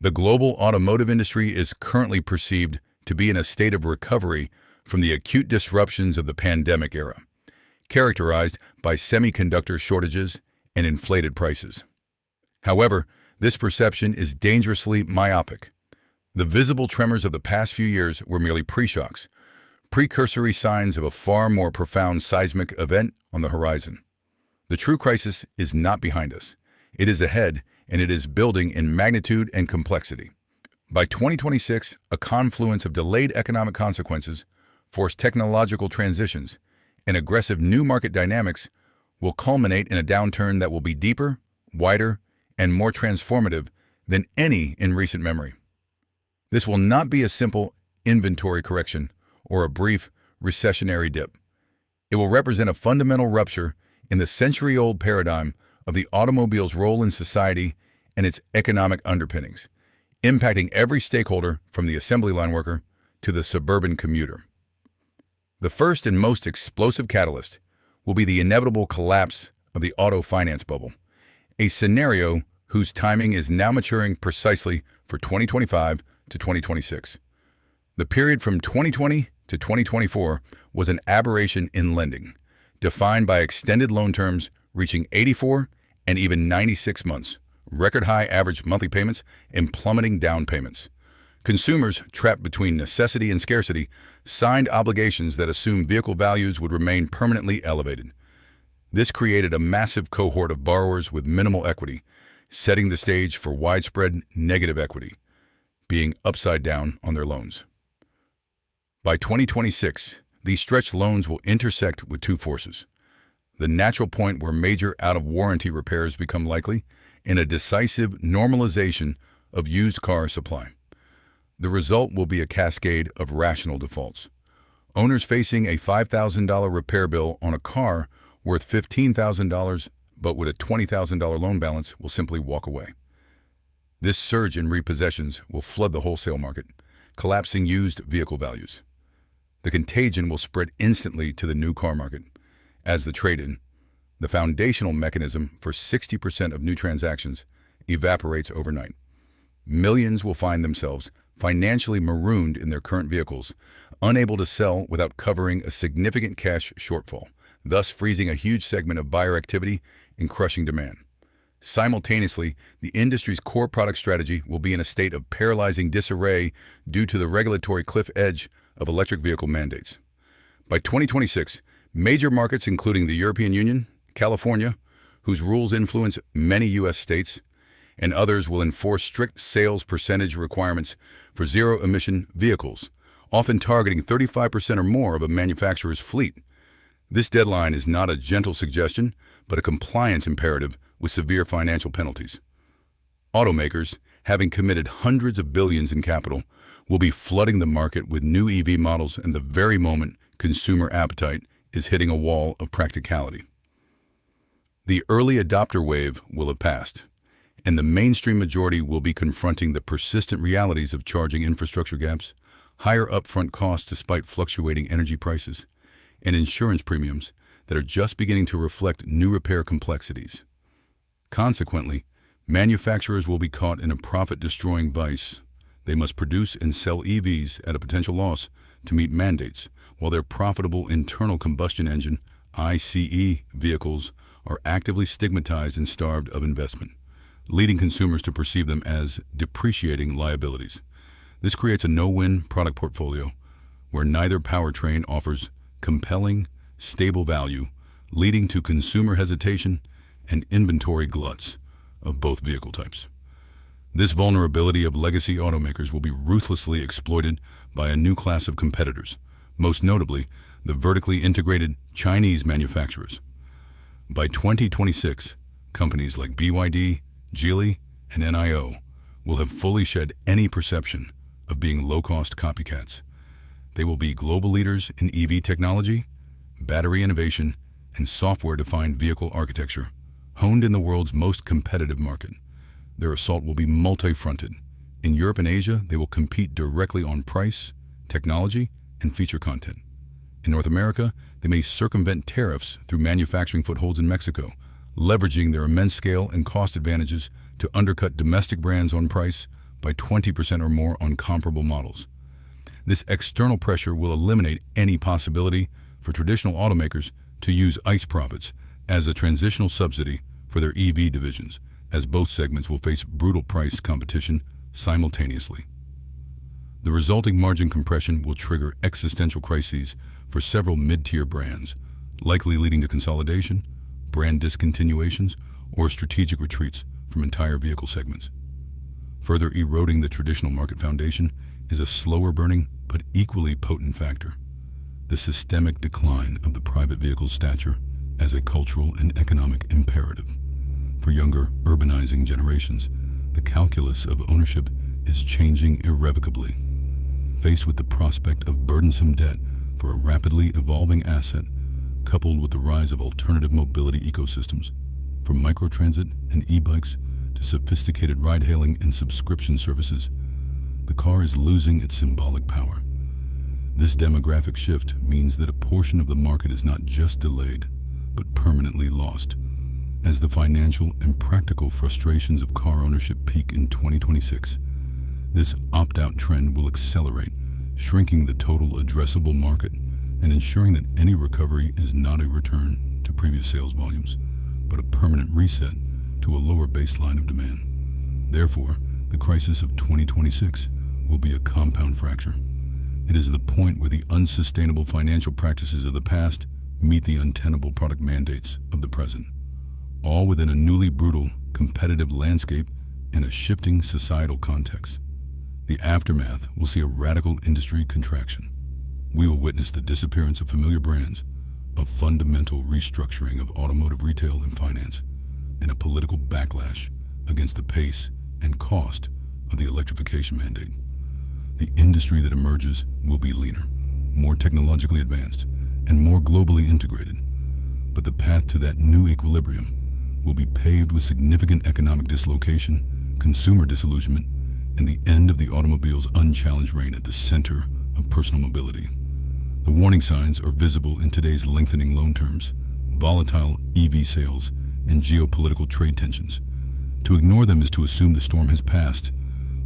The global automotive industry is currently perceived to be in a state of recovery from the acute disruptions of the pandemic era, characterized by semiconductor shortages and inflated prices. However, this perception is dangerously myopic. The visible tremors of the past few years were merely pre-shocks, precursory signs of a far more profound seismic event on the horizon. The true crisis is not behind us. It is ahead, and it is building in magnitude and complexity. By 2026, a confluence of delayed economic consequences, forced technological transitions, and aggressive new market dynamics will culminate in a downturn that will be deeper, wider, and more transformative than any in recent memory. This will not be a simple inventory correction or a brief recessionary dip. It will represent a fundamental rupture in the century-old paradigm of the automobile's role in society and its economic underpinnings, impacting every stakeholder from the assembly line worker to the suburban commuter. The first and most explosive catalyst will be the inevitable collapse of the auto finance bubble, a scenario whose timing is now maturing precisely for 2025 to 2026. The period from 2020 to 2024 was an aberration in lending, defined by extended loan terms reaching 84 and even 96 months, record high average monthly payments, and plummeting down payments. Consumers, trapped between necessity and scarcity, signed obligations that assumed vehicle values would remain permanently elevated. This created a massive cohort of borrowers with minimal equity, setting the stage for widespread negative equity, being upside down on their loans. By 2026, these stretched loans will intersect with two forces: the natural point where major out-of-warranty repairs become likely, and a decisive normalization of used car supply. The result will be a cascade of rational defaults. Owners facing a $5,000 repair bill on a car worth $15,000 but with a $20,000 loan balance will simply walk away. This surge in repossessions will flood the wholesale market, collapsing used vehicle values. The contagion will spread instantly to the new car market, as the trade-in, the foundational mechanism for 60% of new transactions, evaporates overnight. Millions will find themselves financially marooned in their current vehicles, unable to sell without covering a significant cash shortfall, thus freezing a huge segment of buyer activity and crushing demand. Simultaneously, the industry's core product strategy will be in a state of paralyzing disarray due to the regulatory cliff edge of electric vehicle mandates. By 2026, major markets including the European Union, California, whose rules influence many U.S. states, and others will enforce strict sales percentage requirements for zero-emission vehicles, often targeting 35% or more of a manufacturer's fleet. This deadline is not a gentle suggestion, but a compliance imperative with severe financial penalties. Automakers, having committed hundreds of billions in capital, will be flooding the market with new EV models at the very moment consumer appetite is hitting a wall of practicality. The early adopter wave will have passed, and the mainstream majority will be confronting the persistent realities of charging infrastructure gaps, higher upfront costs despite fluctuating energy prices, and insurance premiums that are just beginning to reflect new repair complexities. Consequently, manufacturers will be caught in a profit-destroying vice. They must produce and sell EVs at a potential loss to meet mandates, while their profitable internal combustion engine, ICE, vehicles are actively stigmatized and starved of investment, leading consumers to perceive them as depreciating liabilities. This creates a no-win product portfolio where neither powertrain offers compelling, stable value, leading to consumer hesitation and inventory gluts of both vehicle types. This vulnerability of legacy automakers will be ruthlessly exploited by a new class of competitors, most notably the vertically integrated Chinese manufacturers. By 2026, companies like BYD, Geely, and NIO will have fully shed any perception of being low-cost copycats. They will be global leaders in EV technology, battery innovation, and software-defined vehicle architecture, honed in the world's most competitive market. Their assault will be multi-fronted. In Europe and Asia, they will compete directly on price, technology, and feature content. In North America, they may circumvent tariffs through manufacturing footholds in Mexico, leveraging their immense scale and cost advantages to undercut domestic brands on price, by 20% or more on comparable models. This external pressure will eliminate any possibility for traditional automakers to use ICE profits as a transitional subsidy for their EV divisions, as both segments will face brutal price competition simultaneously. The resulting margin compression will trigger existential crises for several mid-tier brands, likely leading to consolidation, brand discontinuations, or strategic retreats from entire vehicle segments. Further eroding the traditional market foundation is a slower-burning but equally potent factor: the systemic decline of the private vehicle's stature as a cultural and economic imperative. For younger, urbanizing generations, the calculus of ownership is changing irrevocably. Faced with the prospect of burdensome debt for a rapidly evolving asset, coupled with the rise of alternative mobility ecosystems, from microtransit and e-bikes to sophisticated ride-hailing and subscription services, the car is losing its symbolic power. This demographic shift means that a portion of the market is not just delayed, but permanently lost. As the financial and practical frustrations of car ownership peak in 2026, this opt-out trend will accelerate, shrinking the total addressable market and ensuring that any recovery is not a return to previous sales volumes, but a permanent reset to a lower baseline of demand. Therefore, the crisis of 2026 will be a compound fracture. It is the point where the unsustainable financial practices of the past meet the untenable product mandates of the present, all within a newly brutal competitive landscape and a shifting societal context. The aftermath will see a radical industry contraction. We will witness the disappearance of familiar brands, a fundamental restructuring of automotive retail and finance, and a political backlash against the pace and cost of the electrification mandate. The industry that emerges will be leaner, more technologically advanced, and more globally integrated. But the path to that new equilibrium will be paved with significant economic dislocation, consumer disillusionment, and the end of the automobile's unchallenged reign at the center of personal mobility. The warning signs are visible in today's lengthening loan terms, volatile EV sales, and geopolitical trade tensions. To ignore them is to assume the storm has passed,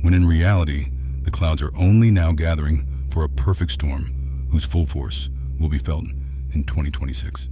when in reality, the clouds are only now gathering for a perfect storm whose full force will be felt in 2026.